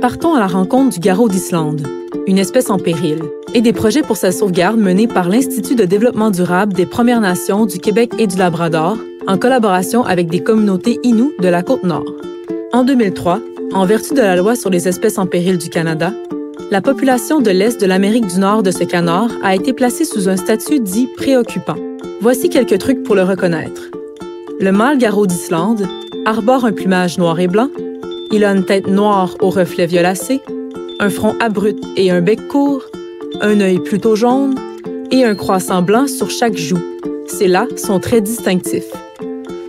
partons à la rencontre du garrot d'Islande, une espèce en péril, et des projets pour sa sauvegarde menés par l'Institut de développement durable des Premières Nations du Québec et du Labrador, en collaboration avec des communautés Innu de la Côte-Nord. En 2003, en vertu de la Loi sur les espèces en péril du Canada, la population de l'Est de l'Amérique du Nord de ce canard a été placée sous un statut dit préoccupant. Voici quelques trucs pour le reconnaître. Le mâle garrot d'Islande arbore un plumage noir et blanc, il a une tête noire aux reflets violacés, un front abrupt et un bec court, un œil plutôt jaune et un croissant blanc sur chaque joue. Ces là sont très distinctifs.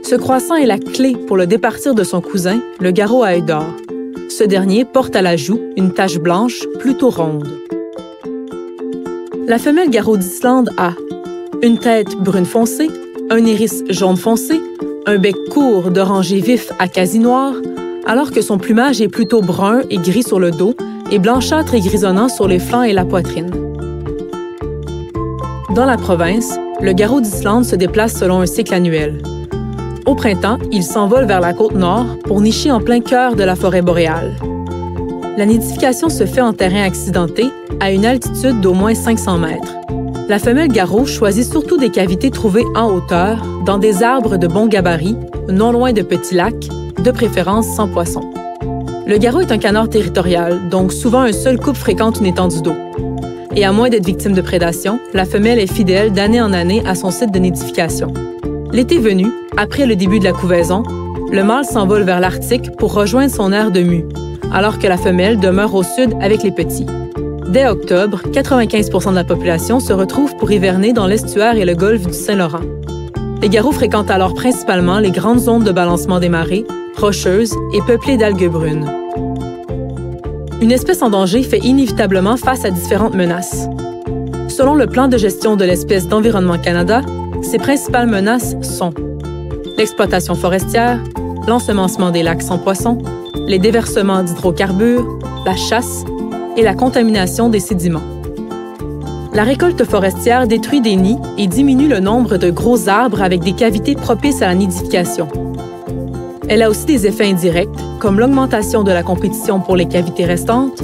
Ce croissant est la clé pour le départir de son cousin, le garrot à œil d'or. Ce dernier porte à la joue une tache blanche plutôt ronde. La femelle garrot d'Islande a une tête brune foncée, un iris jaune foncé, un bec court d'orangé vif à quasi noir, alors que son plumage est plutôt brun et gris sur le dos et blanchâtre et grisonnant sur les flancs et la poitrine. Dans la province, le garrot d'Islande se déplace selon un cycle annuel. Au printemps, il s'envole vers la côte nord pour nicher en plein cœur de la forêt boréale. La nidification se fait en terrain accidenté, à une altitude d'au moins 500 mètres. La femelle garrot choisit surtout des cavités trouvées en hauteur, dans des arbres de bon gabarit, non loin de petits lacs, de préférence sans poissons. Le garrot est un canard territorial, donc souvent un seul couple fréquente une étendue d'eau. Et à moins d'être victime de prédation, la femelle est fidèle d'année en année à son site de nidification. L'été venu, après le début de la couvaison, le mâle s'envole vers l'Arctique pour rejoindre son aire de mue, alors que la femelle demeure au sud avec les petits. Dès octobre, 95% de la population se retrouve pour hiverner dans l'estuaire et le golfe du Saint-Laurent. Les garrots fréquentent alors principalement les grandes zones de balancement des marées, rocheuses et peuplées d'algues brunes. Une espèce en danger fait inévitablement face à différentes menaces. Selon le plan de gestion de l'espèce d'Environnement Canada, ses principales menaces sont l'exploitation forestière, l'ensemencement des lacs sans poissons, les déversements d'hydrocarbures, la chasse et la contamination des sédiments. La récolte forestière détruit des nids et diminue le nombre de gros arbres avec des cavités propices à la nidification. Elle a aussi des effets indirects, comme l'augmentation de la compétition pour les cavités restantes,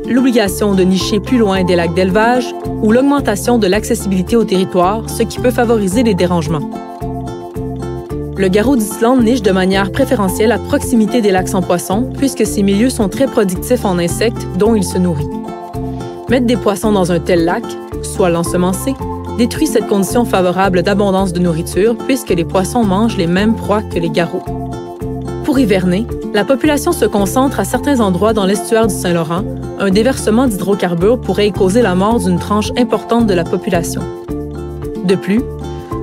l'obligation de nicher plus loin des lacs d'élevage ou l'augmentation de l'accessibilité au territoire, ce qui peut favoriser les dérangements. Le garrot d'Islande niche de manière préférentielle à proximité des lacs sans poissons, puisque ces milieux sont très productifs en insectes dont il se nourrit. Mettre des poissons dans un tel lac, soit l'ensemencer, détruit cette condition favorable d'abondance de nourriture, puisque les poissons mangent les mêmes proies que les garrots. Pour hiverner, la population se concentre à certains endroits dans l'estuaire du Saint-Laurent. Un déversement d'hydrocarbures pourrait y causer la mort d'une tranche importante de la population. De plus,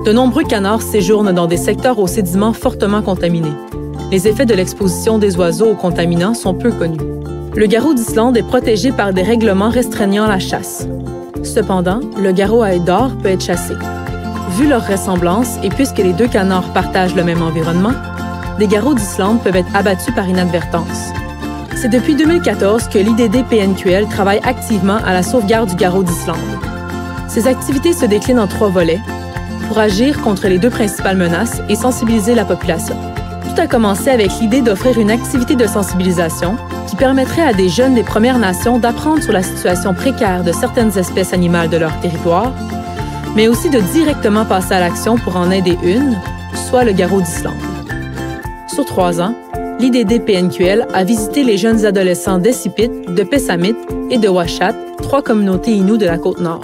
de nombreux canards séjournent dans des secteurs aux sédiments fortement contaminés. Les effets de l'exposition des oiseaux aux contaminants sont peu connus. Le garrot d'Islande est protégé par des règlements restreignant la chasse. Cependant, le garrot à œil d'or peut être chassé. Vu leur ressemblance et puisque les deux canards partagent le même environnement, des garrots d'Islande peuvent être abattus par inadvertance. C'est depuis 2014 que l'IDD-PNQL travaille activement à la sauvegarde du garrot d'Islande. Ces activités se déclinent en 3 volets pour agir contre les 2 principales menaces et sensibiliser la population. Tout a commencé avec l'idée d'offrir une activité de sensibilisation qui permettrait à des jeunes des Premières Nations d'apprendre sur la situation précaire de certaines espèces animales de leur territoire, mais aussi de directement passer à l'action pour en aider une, soit le garrot d'Islande. Sur 3 ans, l'IDD-PNQL a visité les jeunes adolescents d'Essipit, de Pessamit et de Ouachat, 3 communautés Innu de la Côte-Nord.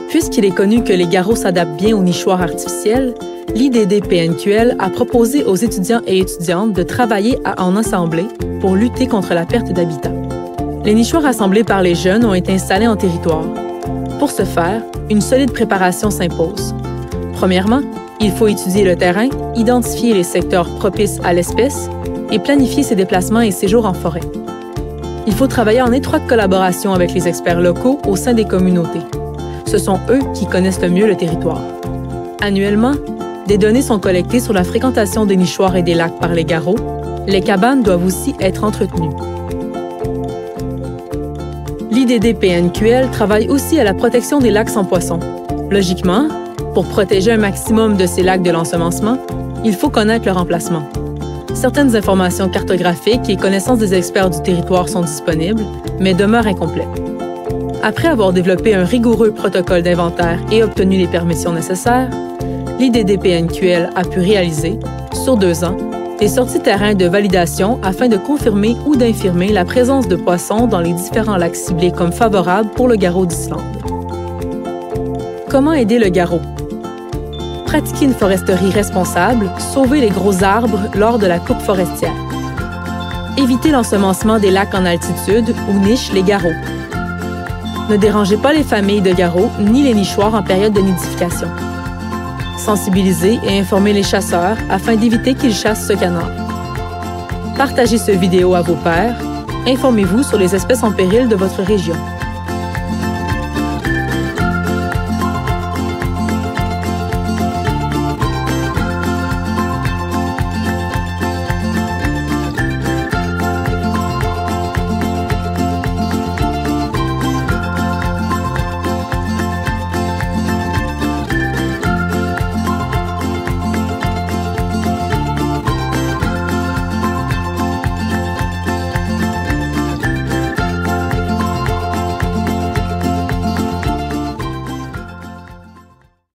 Puisqu'il est connu que les garrots s'adaptent bien aux nichoirs artificiels, l'IDD-PNQL a proposé aux étudiants et étudiantes de travailler en assemblée pour lutter contre la perte d'habitat. Les nichoirs assemblés par les jeunes ont été installés en territoire. Pour ce faire, une solide préparation s'impose. Premièrement, il faut étudier le terrain, identifier les secteurs propices à l'espèce et planifier ses déplacements et séjours en forêt. Il faut travailler en étroite collaboration avec les experts locaux au sein des communautés. Ce sont eux qui connaissent le mieux le territoire. Annuellement, des données sont collectées sur la fréquentation des nichoirs et des lacs par les garrots. Les cabanes doivent aussi être entretenues. L'IDD-PNQL travaille aussi à la protection des lacs sans poissons. Logiquement, pour protéger un maximum de ces lacs de l'ensemencement, il faut connaître leur emplacement. Certaines informations cartographiques et connaissances des experts du territoire sont disponibles, mais demeurent incomplètes. Après avoir développé un rigoureux protocole d'inventaire et obtenu les permissions nécessaires, l'IDDPNQL a pu réaliser, sur 2 ans, des sorties terrain de validation afin de confirmer ou d'infirmer la présence de poissons dans les différents lacs ciblés comme favorables pour le garrot d'Islande. Comment aider le garrot? Pratiquer une foresterie responsable, sauver les gros arbres lors de la coupe forestière. Éviter l'ensemencement des lacs en altitude où nichent les garrots. Ne dérangez pas les familles de garrots ni les nichoirs en période de nidification. Sensibiliser et informer les chasseurs afin d'éviter qu'ils chassent ce canard. Partagez cette vidéo à vos pairs. Informez-vous sur les espèces en péril de votre région.